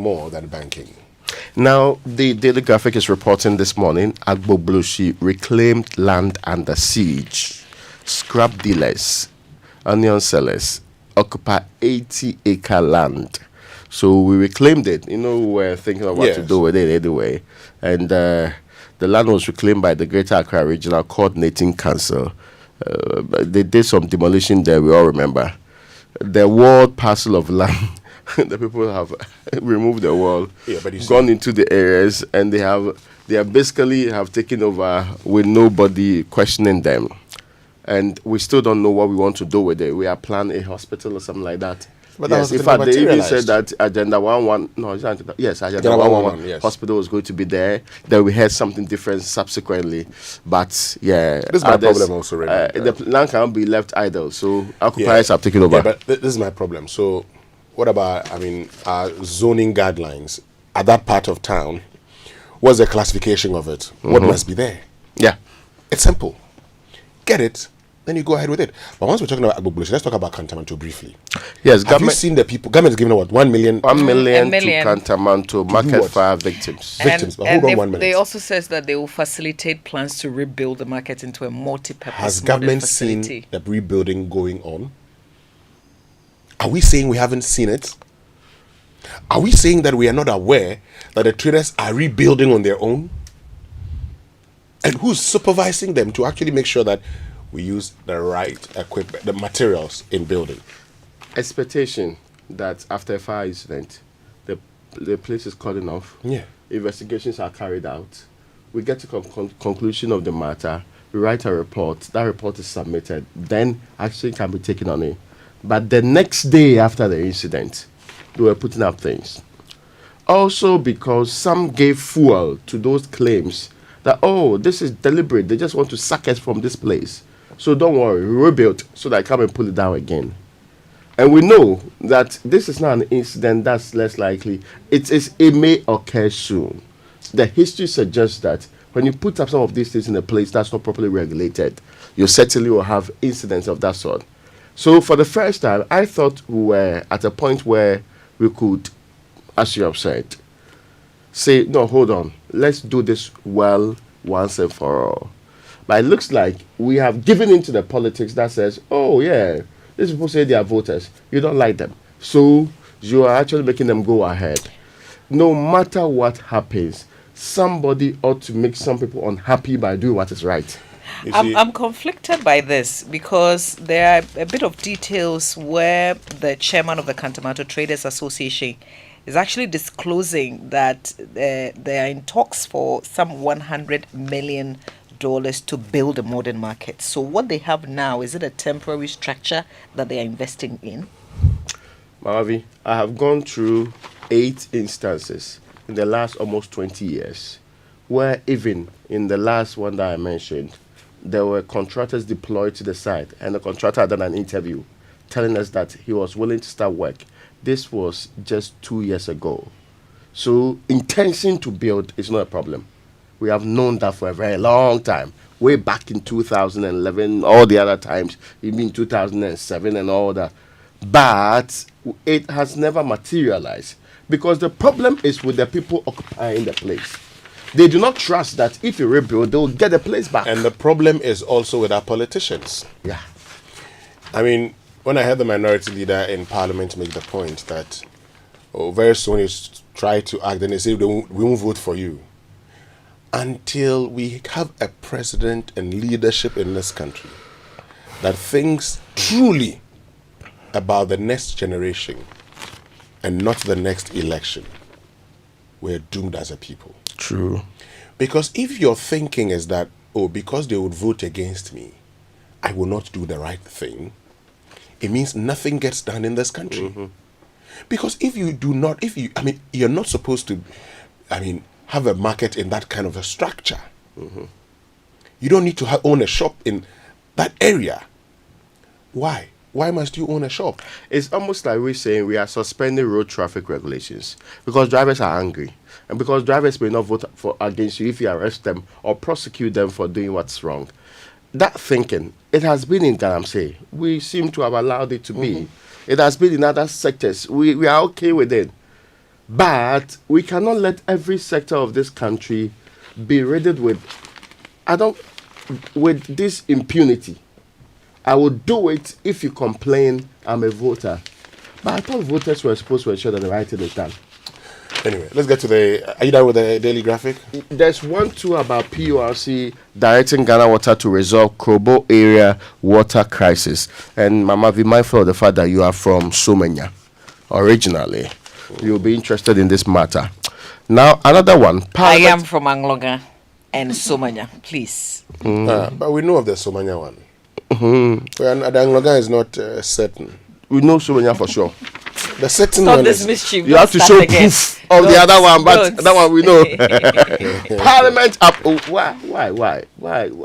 more than banking. Now, the Daily Graphic is reporting this morning Agboblushi reclaimed land under siege. Scrap dealers, onion sellers occupy 80-acre land. So we reclaimed it. We were thinking of what to do with it anyway. And the land was reclaimed by the Greater Accra Regional Coordinating Council. They did some demolition there, we all remember. The walled parcel of land, the people have removed the wall, gone into the areas, and they have basically taken over with nobody questioning them. And we still don't know what we want to do with it. We are planning a hospital or something like that. But yes, in fact, they even said that Agenda 11, Agenda 111 hospital was going to be there. Then we heard something different subsequently. But yeah, this is my problem also, Raymond. The land cannot be left idle, so occupiers have taken over. Yeah, but this is my problem. So, what about, our zoning guidelines at that part of town? What's the classification of it? What must be there? Yeah. It's simple. Get it, then you go ahead with it. But once we're talking about Agboblushi, let's talk about Kantamanto briefly. Yes, have you seen the people? Government is giving what, 1 million? 1 million to Kantamanto market fire victims. But hold on 1 minute. They also says that they will facilitate plans to rebuild the market into a multi-purpose. Has government seen the rebuilding going on? Are we saying we haven't seen it? Are we saying that we are not aware that the traders are rebuilding on their own? And who's supervising them to actually make sure that we use the right equipment, the materials in building? Expectation that after a fire incident, the place is cordoned off. Yeah. Investigations are carried out. We get to conclusion of the matter. We write a report. That report is submitted. Then action can be taken on it. But the next day after the incident, they were putting up things. Also because some gave fuel to those claims that, this is deliberate. They just want to sack us from this place. So don't worry, we rebuilt so that I come and pull it down again. And we know that this is not an incident that's less likely. It may occur soon. The history suggests that when you put up some of these things in a place that's not properly regulated, you certainly will have incidents of that sort. So for the first time, I thought we were at a point where we could, as you have said, say, no, hold on, let's do this well once and for all. But it looks like we have given into the politics that says, these people say they are voters, you don't like them, so you are actually making them go ahead. No matter what happens, somebody ought to make some people unhappy by doing what is right. I'm conflicted by this because there are a bit of details where the chairman of the Kantamanto Traders Association is actually disclosing that they are in talks for some $100 million to build a modern market. So what they have now, is it a temporary structure that they are investing in? Maravi, I have gone through 8 instances in the last almost 20 years where even in the last one that I mentioned, there were contractors deployed to the site and the contractor had done an interview telling us that he was willing to start work. This was just 2 years ago. So intention to build is not a problem. We have known that for a very long time. Way back in 2011, all the other times, even 2007 and all that. But it has never materialized because the problem is with the people occupying the place. They do not trust that if you rebuild, they will get the place back. And the problem is also with our politicians. Yeah. When I heard the minority leader in parliament make the point that, very soon you try to act, and they say, we won't vote for you. Until we have a president and leadership in this country that thinks truly about the next generation and not the next election, we're doomed as a people. True. Because if your thinking is that, because they would vote against me, I will not do the right thing, it means nothing gets done in this country. Mm-hmm. Because if you do not, you're not supposed to, have a market in that kind of a structure. Mm-hmm. You don't need to own a shop in that area. Why? Why must you own a shop? It's almost like we're saying we are suspending road traffic regulations because drivers are angry. And because drivers may not vote against you if you arrest them or prosecute them for doing what's wrong. That thinking, it has been in Galamsey. We seem to have allowed it to be. It has been in other sectors. We are okay with it. But we cannot let every sector of this country be riddled with with this impunity. I will do it if you complain I'm a voter. But I thought voters were supposed to ensure that the right thing is done. Anyway, let's get to the. Are you done with the daily graphic? There's one too about PURC directing Ghana Water to resolve Krobo area water crisis. And Mama, be mindful of the fact that you are from Sumenya originally. You'll be interested in this matter. Now, another one. I am from Angloga and Somanya, please. But we know of the Somanya one. The Angloga is not certain. We know Sumenya for sure. The certain Stop one this is, mischief. You have to show proof of the other one, but Don't. that one we know. Parliament up. Why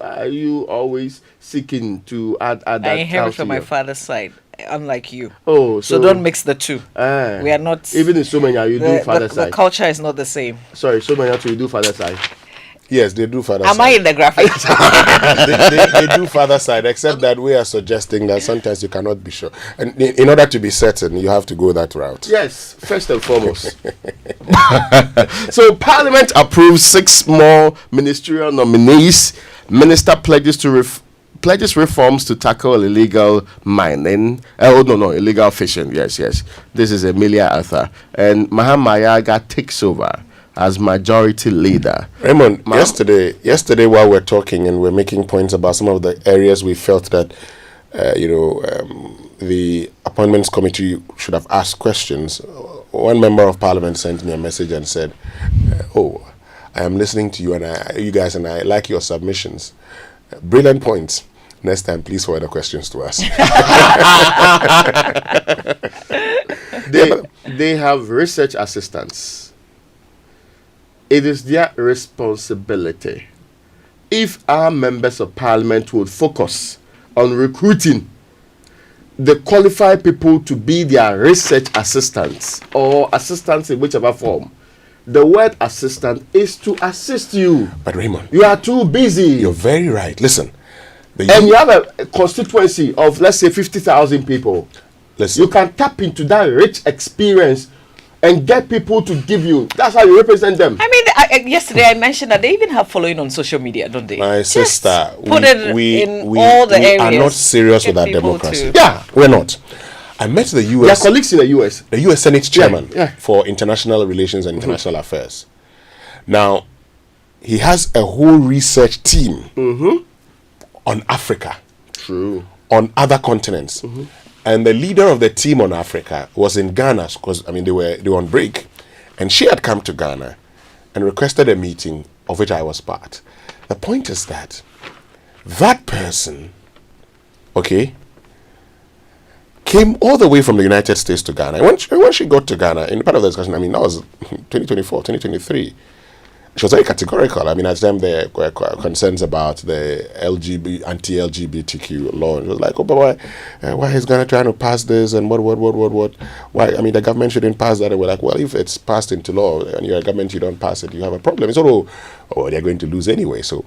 are you always seeking to add I that? inherit cows from to my your- father's side, unlike you. Oh, So don't mix the two. Ah. We are not. Even in Sumenya, you do father the side. culture is not the same. Sorry, Sumenya too, you do father side. yes, they do father Am I side. in the graphic? They do father side, except that we are suggesting that sometimes you cannot be sure. And in order to be certain, you have to go that route. Yes, first and foremost. So Parliament approves 6 more ministerial nominees. Minister pledges reforms to tackle illegal mining. Illegal fishing. Yes. This is Emilia Arthur. And Mahamayaga takes over as majority leader. Raymond, yesterday while we're talking and we're making points about some of the areas we felt that, the appointments committee should have asked questions, one member of parliament sent me a message and said, I am listening to you you guys and I like your submissions. Brilliant points. Next time, please forward the questions to us. They have research assistants. It is their responsibility. If our members of parliament would focus on recruiting the qualified people to be their research assistants or assistants in whichever form, the word assistant is to assist you. But Raymond, You are too busy. you're very right. Listen. And you have a constituency of, let's say, 50,000 people. Listen. You can tap into that rich experience and get people to give you. That's how you represent them. I mean, yesterday I mentioned that they even have following on social media, don't they? My Just sister, put it in all the we areas. are not serious with Get our people democracy. to- Yeah, we're not. I met the Their U.S. colleagues in the US. the U.S. Senate chairman yeah. for international relations and international affairs. Now, he has a whole research team on Africa, True. on other continents, and the leader of the team on Africa was in Ghana because they were on break, and she had come to Ghana and requested a meeting of which I was part. The point is that person, came all the way from the United States to Ghana. When she got to Ghana, in part of the discussion, that was 2024, 2023, she was very categorical. At the time there were concerns about the anti-LGBTQ law. It was like, but why is Ghana trying to pass this and what? Why? The government shouldn't pass that. And we're like, well, if it's passed into law and you're a government, you don't pass it, you have a problem. It's they're going to lose anyway. So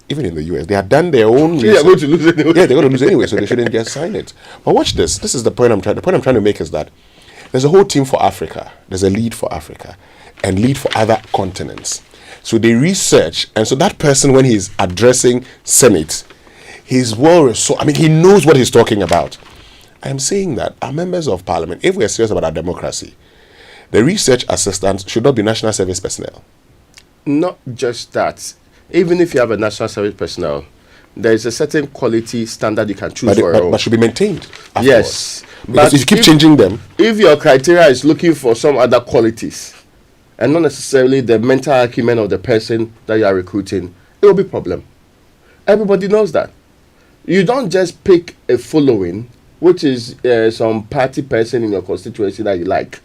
even in the US, they had done their own research. They're going to lose anyway. Yeah, they're going to lose anyway, so they shouldn't just sign it. But watch this. This is the point I'm trying to make is that there's a whole team for Africa. There's a lead for Africa and lead for other continents. So they research, and so that person, when he's addressing Senate, he's well-resourced. He knows what he's talking about. I'm saying that our members of parliament, if we're serious about our democracy, the research assistants should not be national service personnel. Not just that. Even if you have a national service personnel, there is a certain quality standard you can choose But should be maintained afterwards. Yes. Because if you keep changing them, if your criteria is looking for some other qualities and not necessarily the mental acumen of the person that you are recruiting, it will be a problem. Everybody knows that. You don't just pick a following, which is some party person in your constituency that you like,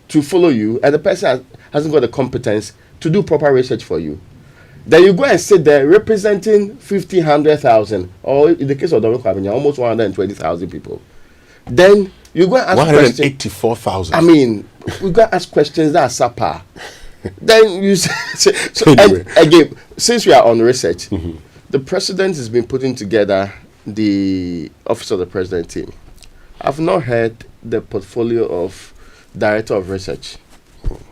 to follow you, and the person hasn't got the competence to do proper research for you. Then you go and sit there representing 50, 100,000, or in the case of Dominic Kwabena, almost 120,000 people. Then you go and ask questions. 184,000. We go and ask questions that are SAPA. Then you say, so Anyway. again, since we are on research, the president has been putting together the Office of the President team. I've not heard the portfolio of Director of Research.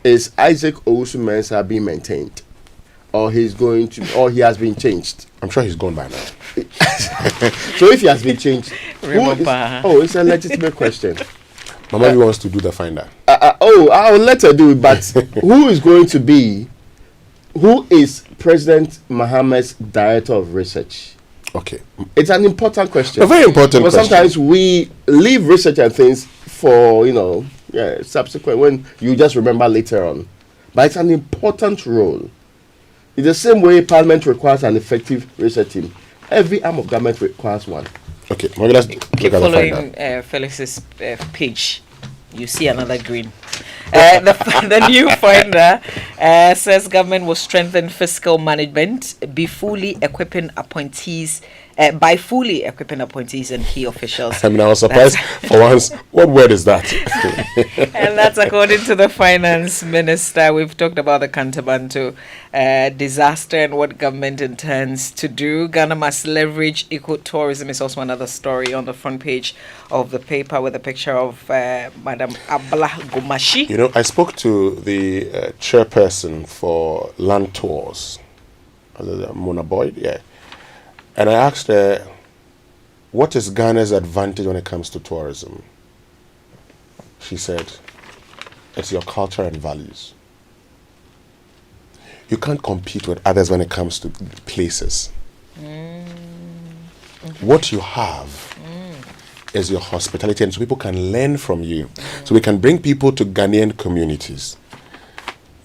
is Isaac Owusu-Mensah being maintained, or he has been changed? I'm sure he's gone by now. So if he has been changed, it's a legitimate question. Mama wants to do the finder. I'll let her do it, but who is President Mohammed's Director of Research? Okay. It's an important question. A very important because question. Sometimes we leave research and things for, subsequent, when you just remember later on. But it's an important role. In the same way Parliament requires an effective research team, every arm of government requires one. Okay, well, let's Keep look at the following finder. Felix's page. You see another green. The new finder says government will strengthen fiscal management by fully equipping appointees and key officials. I mean, I was surprised for once. What word is that? And that's according to the finance minister. We've talked about the Kantamanto disaster and what government intends to do. Ghana must leverage ecotourism is also another story on the front page of the paper with a picture of Madam Abla Gomashi. You know, I spoke to the chairperson for land tours, Mona Boyd, yeah. And I asked her, what is Ghana's advantage when it comes to tourism? She said, it's your culture and values. You can't compete with others when it comes to places. What you have is your hospitality, and so people can learn from you. So we can bring people to Ghanaian communities.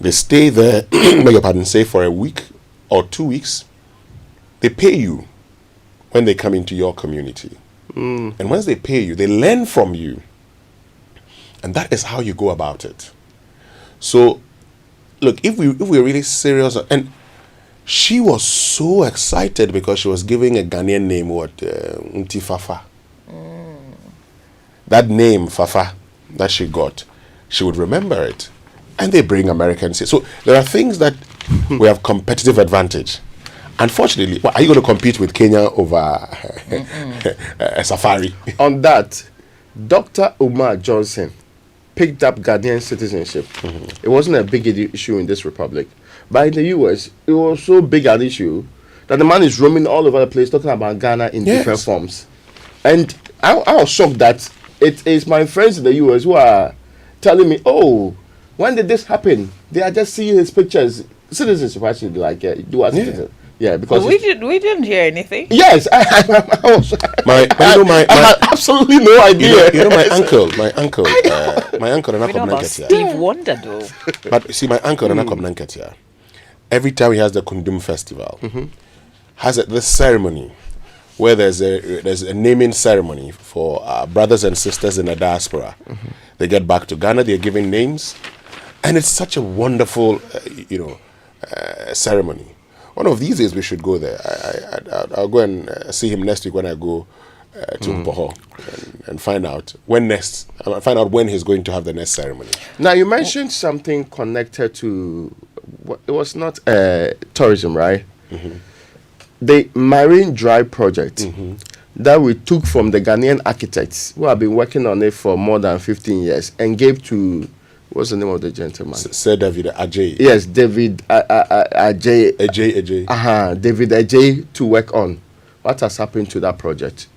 They stay there, beg your pardon, say for a week or 2 weeks. They pay you when they come into your community. And once they pay you, they learn from you. And that is how you go about it. So, look, if we're really serious, and she was so excited because she was giving a Ghanaian name, Unti Fafa. That name, Fafa, that she got, she would remember it. And they bring Americans. So there are things that we have competitive advantage. Unfortunately, are you going to compete with Kenya over a safari? On that, Dr. Umar Johnson picked up Ghanaian citizenship. It wasn't a big issue in this republic. But in the US, it was so big an issue that the man is roaming all over the place talking about Ghana in different forms. And I was shocked that it is my friends in the US who are telling me, when did this happen? They are just seeing his pictures. Citizenship actually do as citizen. Yeah, because we didn't hear anything. Yes, I had absolutely no idea. My uncle, Nana About Steve Wonder though. But see, my uncle Nana Komnanketia, every time he has the Kundum festival, has this ceremony where there's a naming ceremony for brothers and sisters in the diaspora. They get back to Ghana, they're giving names, and it's such a wonderful, ceremony. One of these days we should go there. I'll go and see him next week when I go to Mpoho and find out when he's going to have the next ceremony. Now you mentioned something connected to it was not tourism, right? The Marine Drive project that we took from the Ghanaian architects who have been working on it for more than 15 years and gave to, what's the name of the gentleman? Sir David Ajay. Yes, David Ajay. Ajay. David Ajay to work on. What has happened to that project?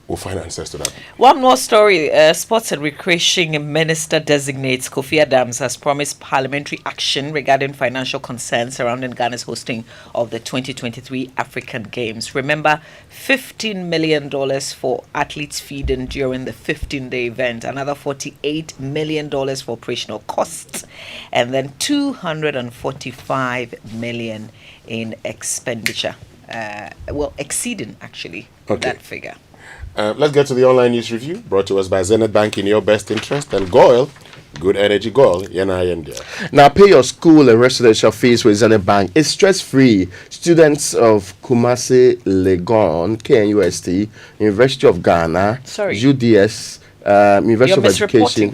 We'll find answers to that. One more story. Sports and Recreation Minister designates Kofi Adams has promised parliamentary action regarding financial concerns surrounding Ghana's hosting of the 2023 African Games. Remember, $15 million for athletes feeding during the 15-day event, another $48 million for operational costs, and then $245 million in expenditure. Exceeding actually that figure. Let's get to the online news review, brought to us by Zenith Bank in your best interest, and Goil, good energy Goil, India. Now pay your school and residential fees with Zenith Bank. It's stress-free. Students of Kumasi, Legon, KNUST, University of Ghana, UDS, University of Education,